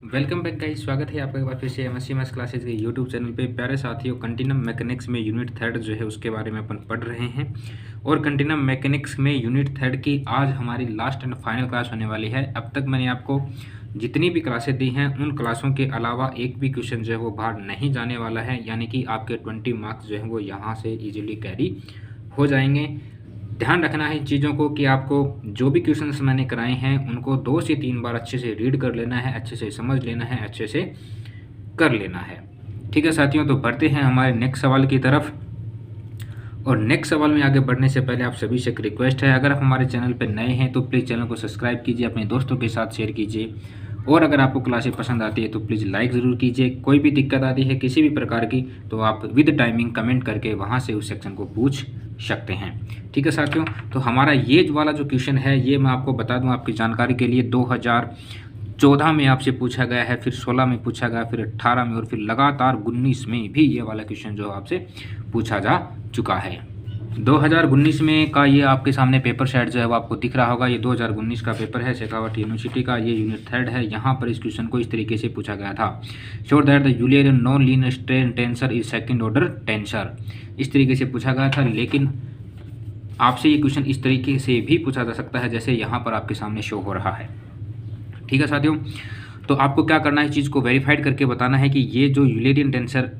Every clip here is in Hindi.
वेलकम बैक गाइस, स्वागत है आपका एक बार फिर से एमएससी मैथ्स क्लासेज के यूट्यूब चैनल पे। प्यारे साथियों, कंटिन्यूम मैकेनिक्स में यूनिट थर्ड जो है उसके बारे में अपन पढ़ रहे हैं और कंटिन्यूम मैकेनिक्स में यूनिट थर्ड की आज हमारी लास्ट एंड फाइनल क्लास होने वाली है। अब तक मैंने आपको जितनी भी क्लासें दी हैं उन क्लासों के अलावा एक भी क्वेश्चन जो है वो बाहर नहीं जाने वाला है, यानी कि आपके 20 मार्क्स जो है वो यहाँ से ईजिली कैरी हो जाएंगे। ध्यान रखना है इन चीज़ों को कि आपको जो भी क्वेश्चंस मैंने कराए हैं उनको 2 से 3 बार अच्छे से रीड कर लेना है, अच्छे से समझ लेना है, अच्छे से कर लेना है। ठीक है साथियों, तो बढ़ते हैं हमारे नेक्स्ट सवाल की तरफ। और नेक्स्ट सवाल में आगे बढ़ने से पहले आप सभी से एक रिक्वेस्ट है, अगर आप हमारे चैनल पर नए हैं तो प्लीज़ चैनल को सब्सक्राइब कीजिए, अपने दोस्तों के साथ शेयर कीजिए और अगर आपको क्लासें पसंद आती है तो प्लीज़ लाइक ज़रूर कीजिए। कोई भी दिक्कत आती है किसी भी प्रकार की तो आप विद टाइमिंग कमेंट करके वहाँ से उस सेक्शन को पूछ सकते हैं। ठीक है साथियों, तो हमारा ये वाला जो क्वेश्चन है ये मैं आपको बता दूं आपकी जानकारी के लिए, 2014 में आपसे पूछा गया है, फिर 16 में पूछा गया, फिर 18 में और फिर लगातार 19 में भी ये वाला क्वेश्चन जो आपसे पूछा जा चुका है। 2019 में का ये आपके सामने पेपर सेट जो है वो आपको दिख रहा होगा। ये 2019 का पेपर है शेखावट यूनिवर्सिटी का, ये यूनिट थर्ड है। यहाँ पर इस क्वेश्चन को इस तरीके से पूछा गया था, show that the Julian non linear strain tensor is second order tensor. इस तरीके से पूछा गया था, लेकिन आपसे ये क्वेश्चन इस तरीके से भी पूछा जा सकता है जैसे यहाँ पर आपके सामने शो हो रहा है। ठीक है साथियों, तो आपको क्या करना है, इस चीज़ को वेरीफाइड करके बताना है कि ये जो यूलियन टेंसर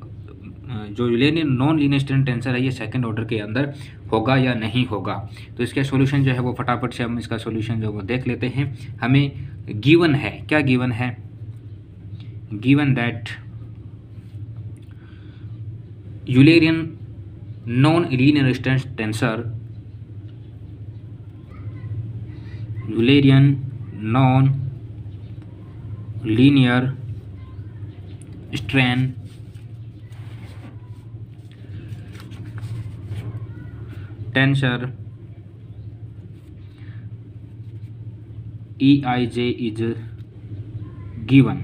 जो Julian non linear strain tensor है ये सेकंड ऑर्डर के अंदर होगा या नहीं होगा। तो इसका सॉल्यूशन जो है वो फटाफट से हम इसका सॉल्यूशन जो वो देख लेते हैं। हमें गिवन है, क्या गिवन है, given that Eulerian non linear strain tensor, Eulerian non linear strain tensor EIJ is given.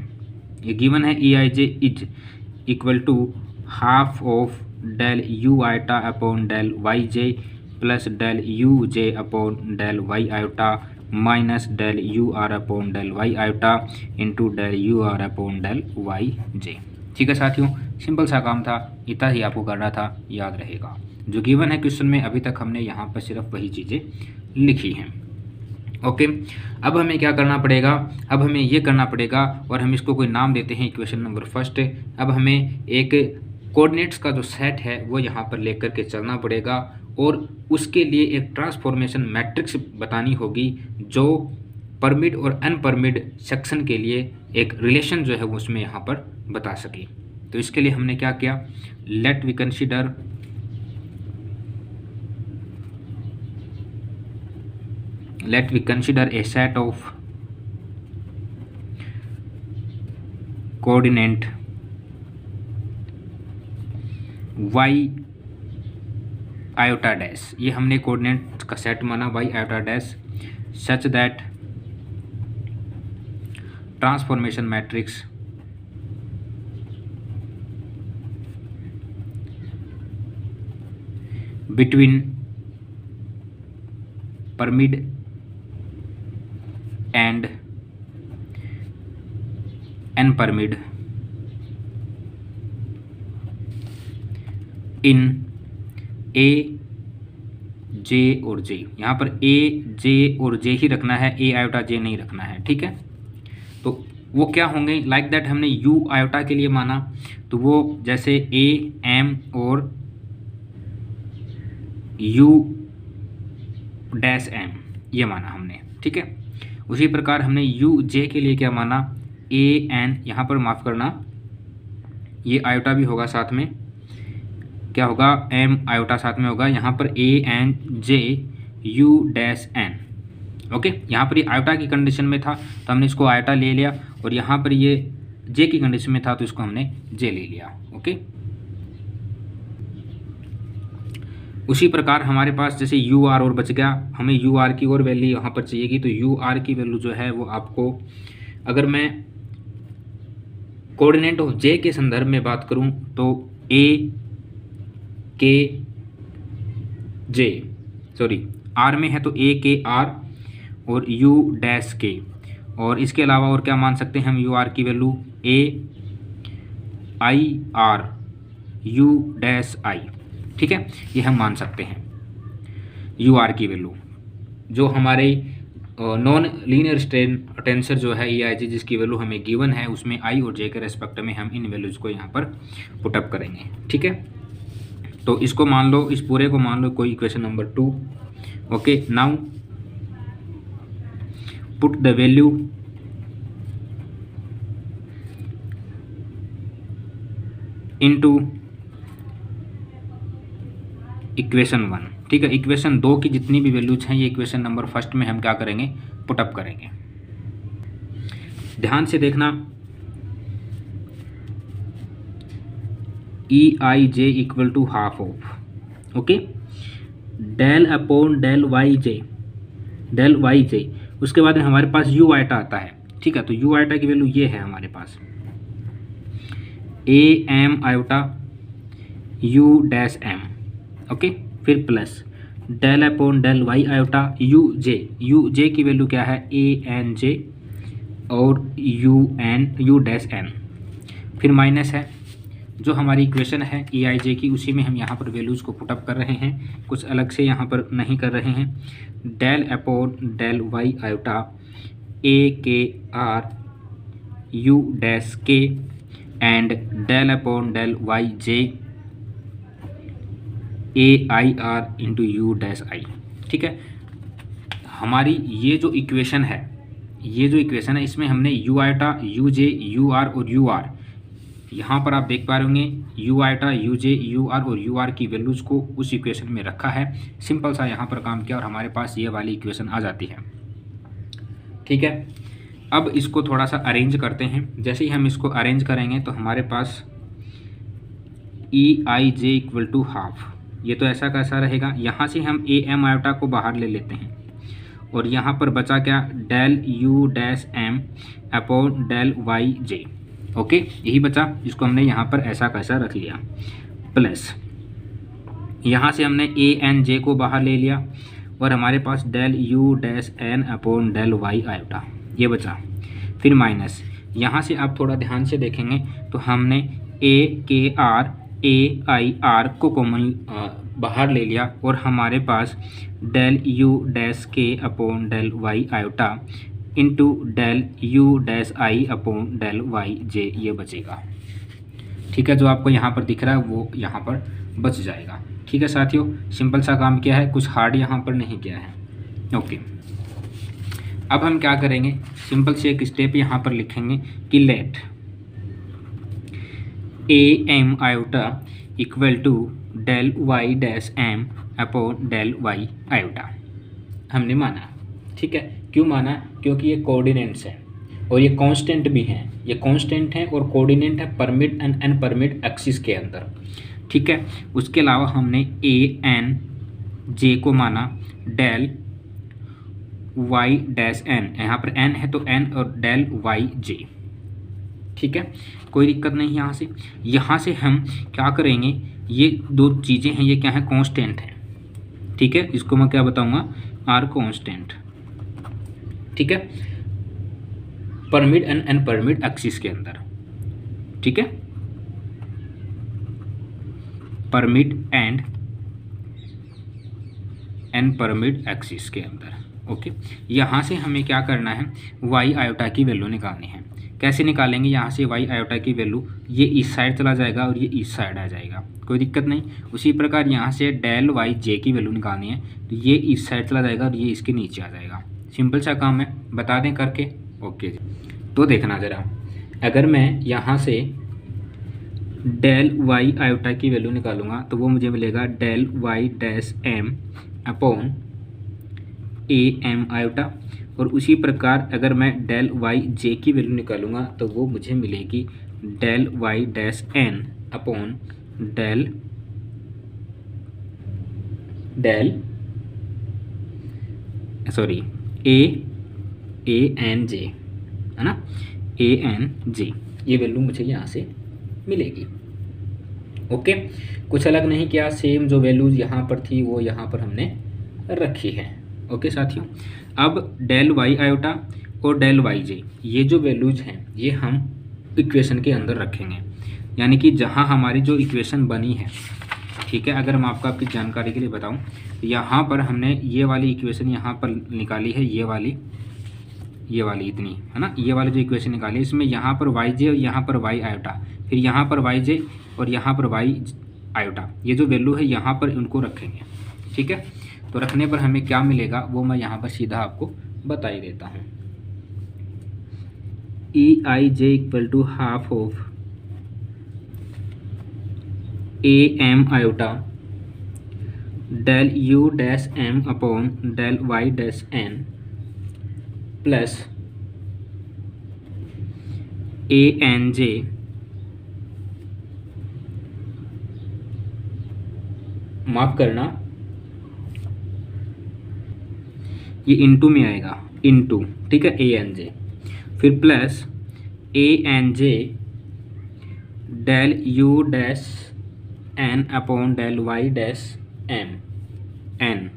ये गिवन है, EIJ is equal to half of del u iota upon del y j plus del u j upon del y iota minus del u r upon del y iota into del u r upon del y j. ठीक है साथियों, सिंपल सा काम था, इतना ही आपको करना था, याद रहेगा। जो गिवन है क्वेश्चन में अभी तक हमने यहाँ पर सिर्फ वही चीज़ें लिखी हैं। ओके, अब हमें क्या करना पड़ेगा, अब हमें ये करना पड़ेगा और हम इसको कोई नाम देते हैं इक्वेशन नंबर फर्स्ट। अब हमें एक कोऑर्डिनेट्स का जो सेट है वो यहाँ पर लेकर के चलना पड़ेगा और उसके लिए एक ट्रांसफॉर्मेशन मैट्रिक्स बतानी होगी जो परमिड और अनपरमिड सेक्शन के लिए एक रिलेशन जो है वो उसमें यहाँ पर बता सके। तो इसके लिए हमने क्या किया, let we consider a set of coordinate y iota dash। ये हमने कोऑर्डिनेट का सेट माना y iota dash such that transformation matrix between primed and unprimed in a j और जे। यहाँ पर ए जे और जे ही रखना है, ए आयोटा जे नहीं रखना है। ठीक है, तो वो क्या होंगे, लाइक दैट हमने यू आयोटा के लिए माना तो वो जैसे ए एम और यू डैश एम ये माना हमने। ठीक है, उसी प्रकार हमने यू जे के लिए क्या माना, ए एन, यहाँ पर माफ़ करना ये आयोटा भी होगा साथ में, क्या होगा, एम आयोटा साथ में होगा, यहाँ पर a n j u dash n. Okay, यहाँ पर ये आयोटा की कंडीशन में था तो हमने इसको आयोटा ले लिया और यहाँ पर ये जे की कंडीशन में था तो इसको हमने जे ले लिया। ओके, उसी प्रकार हमारे पास जैसे यू आर और बच गया, हमें यू आर की और वैल्यू यहाँ पर चाहिएगी तो यू आर की वैल्यू जो है वो आपको, अगर मैं कोऑर्डिनेट ऑफ जे के संदर्भ में बात करूँ तो ए के जे, सॉरी आर में है तो ए के आर और यू डैश के, और इसके अलावा और क्या मान सकते हैं हम, यू आर की value A i are u dash i, ठीक है, ये हम मान सकते हैं यू आर की वैल्यू, जो हमारे नॉन लीनियर स्ट्रेन टेंसर जो है ई आई जी, जिसकी वैल्यू हमें गिवन है, उसमें आई और जे के रेस्पेक्ट में हम इन वैल्यूज़ को यहाँ पर पुटअप करेंगे, ठीक है। तो इसको मान लो, इस पूरे को मान लो कोई equation number 2। Okay, now put the value into equation 1, ठीक है। इक्वेशन 2 की जितनी भी वैल्यूज हैं ये इक्वेशन नंबर 1 में हम क्या करेंगे, पुटअप करेंगे। ध्यान से देखना, e i j equal to half of, okay, del upon del y j, उसके बाद में हमारे पास यू आइटा आता है, ठीक है। तो यू आइटा की वैल्यू ये है हमारे पास, a m iota u dash m, okay, फिर plus del upon del y iota u j की वैल्यू क्या है, ए एन जे और यू डैश एन, फिर माइनस है जो हमारी इक्वेशन है ई आई जे की, उसी में हम यहाँ पर वैल्यूज़ को पुटअप कर रहे हैं, कुछ अलग से यहाँ पर नहीं कर रहे हैं। Del upon del y iota a k r u dash k and del upon del y j a i r into u dash i, ठीक है। हमारी ये जो इक्वेशन है इसमें हमने u iota u j u r और यू आर, यहाँ पर आप देख पा रहे होंगे u iota u j u r और यू आर की वैल्यूज़ को उस इक्वेशन में रखा है, सिंपल सा यहाँ पर काम किया और हमारे पास ये वाली इक्वेशन आ जाती है, ठीक है। अब इसको थोड़ा सा अरेंज करते हैं। जैसे ही हम इसको अरेंज करेंगे तो हमारे पास e i j equal to half, ये तो ऐसा कैसा रहेगा, यहाँ से हम ए एम आयोटा को बाहर ले लेते हैं और यहाँ पर बचा क्या, del u dash m upon del y j, okay, यही बचा, जिसको हमने यहाँ पर ऐसा कैसा रख लिया, प्लस यहाँ से हमने ए एन जे को बाहर ले लिया और हमारे पास del u dash n upon del y iota, ये बचा, फिर माइनस, यहाँ से आप थोड़ा ध्यान से देखेंगे तो हमने a k r a i r को कॉमन बाहर ले लिया और हमारे पास del u dash k upon del y iota into del u dash i upon del y j, ये बचेगा, ठीक है। जो आपको यहाँ पर दिख रहा है वो यहाँ पर बच जाएगा, ठीक है साथियों। सिंपल सा काम किया है, कुछ हार्ड यहाँ पर नहीं किया है, ओके। अब हम क्या करेंगे, सिंपल से एक स्टेप यहाँ पर लिखेंगे कि let a m iota equal to del y dash m upon del y iota, हमने माना, ठीक है। क्यों माना, क्योंकि ये कोऑर्डिनेट्स हैं और ये कांस्टेंट भी हैं, ये कांस्टेंट हैं और कोऑर्डिनेट है परमिट एंड अनपरमिट एक्सिस के अंदर, ठीक है। उसके अलावा हमने ए एन जे को माना डेल वाई डैश एन, यहाँ पर एन है तो एन और डेल वाई जे, ठीक है, कोई दिक्कत नहीं। यहाँ से हम क्या करेंगे, ये दो चीज़ें हैं, ये क्या है, कांस्टेंट है, ठीक है। इसको मैं क्या बताऊँगा, आर कांस्टेंट, ठीक है, परमिट एंड अनपरमिट एक्सिस के अंदर, ठीक है, परमिट एंड अनपरमिट एक्सिस के अंदर, ओके। यहाँ से हमें क्या करना है, वाई आयोटा की वैल्यू निकालनी है। कैसे निकालेंगे, यहाँ से वाई आयोटा की वैल्यू, ये इस साइड चला जाएगा और ये इस साइड आ जाएगा, कोई दिक्कत नहीं। उसी प्रकार यहाँ से डेल वाई जे की वैल्यू निकालनी है, तो ये इस साइड चला जाएगा और ये इसके नीचे आ जाएगा, सिंपल सा काम है, बता दें करके, ओके जी। तो देखना ज़रा, अगर मैं यहाँ से डेल वाई आयोटा की वैल्यू निकालूंगा तो वो मुझे मिलेगा del y dash m upon a m iota, और उसी प्रकार अगर मैं डेल वाई जे की वैल्यू निकालूंगा तो वो मुझे मिलेगी del y dash n upon del a n j, है ना, ए एन जे, ये वैल्यू मुझे यहाँ से मिलेगी, ओके। कुछ अलग नहीं किया, सेम जो वैल्यूज यहाँ पर थी वो यहाँ पर हमने रखी है, ओके साथियों। अब डेल वाई आयोटा और डेल वाई जे, ये जो वैल्यूज हैं ये हम इक्वेशन के अंदर रखेंगे, यानी कि जहाँ हमारी जो इक्वेशन बनी है, ठीक है। अगर मैं आपको आपकी जानकारी के लिए बताऊं, यहाँ पर हमने ये वाली इक्वेशन यहाँ पर निकाली है, ये वाली इतनी है ना, ये वाली जो इक्वेशन निकाली है, इसमें यहाँ पर वाई जे और यहाँ पर वाई आयोटा, फिर यहाँ पर वाई जे और यहाँ पर वाई आयोटा, ये जो वैल्यू है यहाँ पर उनको रखेंगे, ठीक है। तो रखने पर हमें क्या मिलेगा वो मैं यहाँ पर सीधा आपको बता ही देता हूँ। E i j equal to half of a m iota del u dash m upon del y dash n plus a n j माफ करना, ये इनटू में आएगा, इनटू, ठीक है, ए एन जे, फिर plus a n j del u dash n upon del y dash m n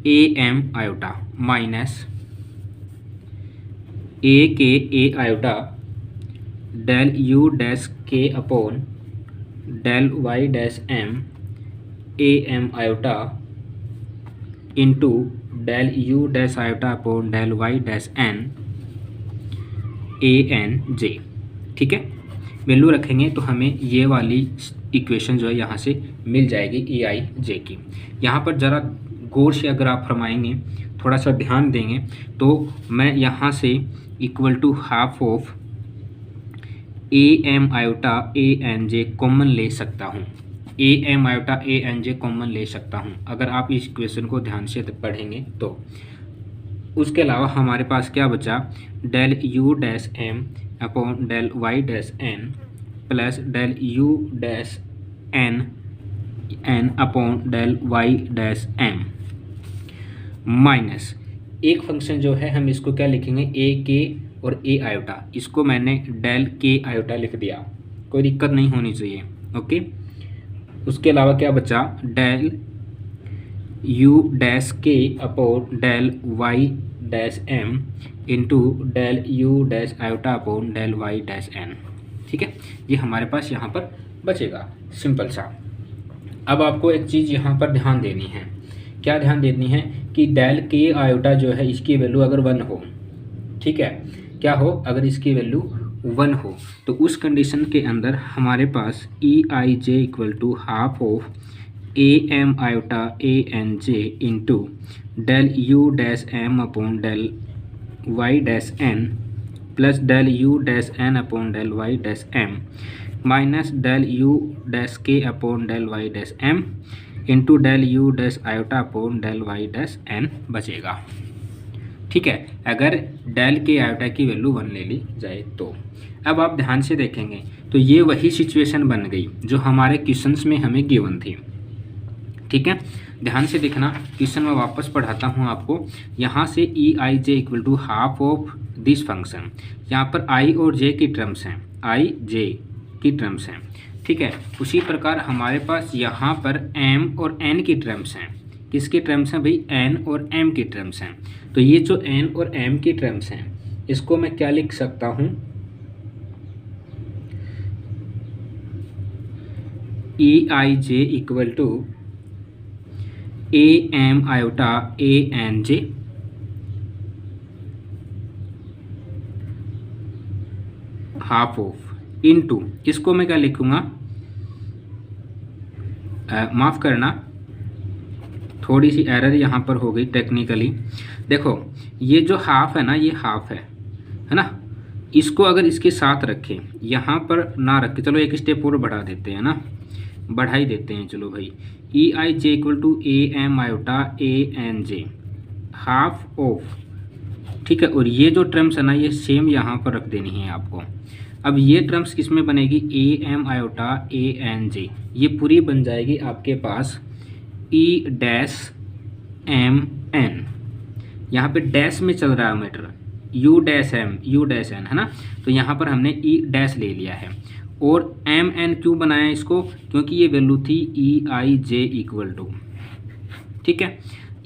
a m iota minus a k a iota del u dash k upon del y dash m a m iota into del u dash iota upon del y dash n a n j, ठीक है। वैल्यू रखेंगे तो हमें ये वाली इक्वेशन जो है यहाँ से मिल जाएगी ई आई जे की। यहाँ पर ज़रा गौर से अगर आप फरमाएंगे, थोड़ा सा ध्यान देंगे, तो मैं यहाँ से equal to half of a m iota a n j common ले सकता हूँ, a m iota a n j common ले सकता हूँ अगर आप इस इक्वेशन को ध्यान से पढ़ेंगे तो। उसके अलावा हमारे पास क्या बचा, del u dash m upon del y dash n plus del u dash n n upon del y dash m minus एक फंक्शन जो है हम इसको क्या लिखेंगे, ए के और ए आयोटा, इसको मैंने डेल के आयोटा लिख दिया, कोई दिक्कत नहीं होनी चाहिए, ओके। उसके अलावा क्या बचा, del u dash k upon del y dash m into del u dash iota upon del y dash n, ठीक है। ये हमारे पास यहाँ पर बचेगा, सिंपल सा। अब आपको एक चीज़ यहाँ पर ध्यान देनी है, क्या ध्यान देनी है कि डेल के आयोटा जो है इसकी वैल्यू अगर 1 हो, ठीक है, क्या हो, अगर इसकी वैल्यू 1 हो तो उस कंडीशन के अंदर हमारे पास e i j equal to half of a m iota a n j into del u dash m upon del y dash n plus del u dash n upon del y dash m minus del u dash k upon del y dash m into del u dash iota upon del y dash n बचेगा, ठीक है, अगर डेल के आयोटा की वैल्यू 1 ले ली जाए तो। अब आप ध्यान से देखेंगे तो ये वही सिचुएशन बन गई जो हमारे क्वेश्चंस में हमें गिवन थी, ठीक है। ध्यान से देखना, क्वेश्चन में वापस पढ़ाता हूँ आपको। यहाँ से e i j equal to half of this function, यहाँ पर आई और जे की टर्म्स हैं, आई जे की टर्म्स हैं, ठीक है। उसी प्रकार हमारे पास यहाँ पर एम और एन की टर्म्स हैं, किसके टर्म्स हैं भाई, एन और एम की टर्म्स हैं। तो ये जो एन और एम की टर्म्स हैं इसको मैं क्या लिख सकता हूँ, e i j equal to a m iota a n j half of into, इसको मैं क्या लिखूंगा, माफ़ करना, थोड़ी सी एरर यहाँ पर हो गई टेक्निकली। देखो ये जो हाफ है ना, ये हाफ है ना, इसको अगर इसके साथ रखें, यहाँ पर ना रखें, चलो एक स्टेप और बढ़ा देते हैं ना, बढ़ा ही देते हैं, चलो भाई। E i j equal to a m iota a n j half of, ठीक है, और ये जो टर्म्स है ना ये सेम यहाँ पर रख देनी है आपको। अब ये टर्म्स किस में बनेगी, a m iota a n j, ये पूरी बन जाएगी आपके पास ई डैश एम एन, यहाँ पे डैश में चल रहा है matter, u dash m u dash n है ना, तो यहाँ पर हमने ई डैश ले लिया है। और एम एन क्यों बनाया इसको, क्योंकि ये वैल्यू थी ई आई जे इक्वल टू, ठीक है।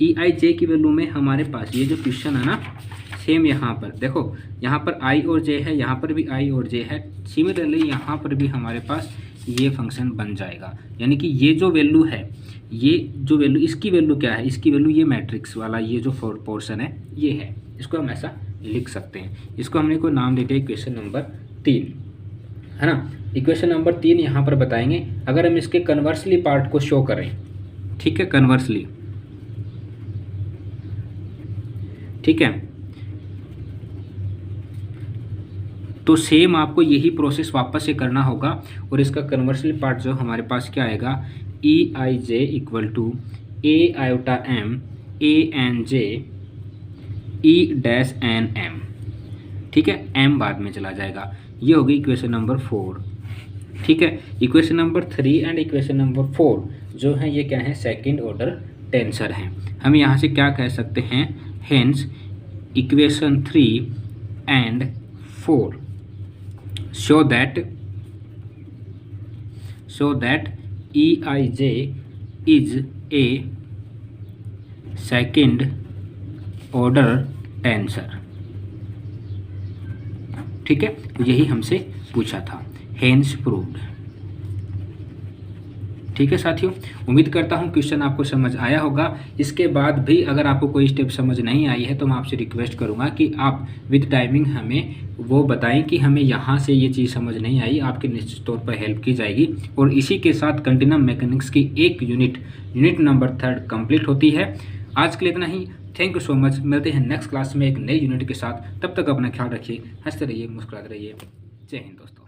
ई आई जे की वैल्यू में हमारे पास ये जो क्वेश्चन है ना, सेम यहाँ पर देखो, यहाँ पर आई और जे है, यहाँ पर भी आई और जे है, सिमिलरली यहाँ पर भी हमारे पास ये फंक्शन बन जाएगा। यानी कि ये जो वैल्यू है, ये जो वैल्यू, इसकी वैल्यू क्या है, इसकी वैल्यू ये मैट्रिक्स वाला ये जो पोर्शन है ये है, इसको हम ऐसा लिख सकते हैं। इसको हमने कोई नाम दे दिया इक्वेशन नंबर 3, है ना। इक्वेशन नंबर 3 यहाँ पर बताएंगे। अगर हम इसके कन्वर्सली पार्ट को शो करें, ठीक है, कन्वर्सली, ठीक है, तो सेम आपको यही प्रोसेस वापस से करना होगा और इसका कन्वर्सली पार्ट जो हमारे पास क्या आएगा, e i j equal to a iota m a n j e dash n m, ठीक है, एम बाद में चला जाएगा। ये होगी इक्वेशन नंबर 4, ठीक है। Equation number 3 and equation number 4 जो है ये क्या है, सेकंड ऑर्डर टेंसर हैं। हम यहाँ से क्या कह सकते हैं, hence equation 3 and 4 show that EIJ is a second order tensor, ठीक है, यही हमसे पूछा था, हेंस प्रूव्ड। ठीक है साथियों, उम्मीद करता हूँ क्वेश्चन आपको समझ आया होगा। इसके बाद भी अगर आपको कोई स्टेप समझ नहीं आई है तो मैं आपसे रिक्वेस्ट करूँगा कि आप विद टाइमिंग हमें वो बताएं कि हमें यहाँ से ये चीज़ समझ नहीं आई, आपकी निश्चित तौर पर हेल्प की जाएगी। और इसी के साथ कंटिन्यूम मैकेनिक्स की एक यूनिट नंबर 3 कंप्लीट होती है। आज के लिए इतना ही। Thank you so much. मिलते हैं नेक्स्ट क्लास में एक नई यूनिट के साथ। तब तक अपना ख्याल रखिए, हंसते रहिए, मुस्कुराते रहिए। जय हिंद दोस्तों।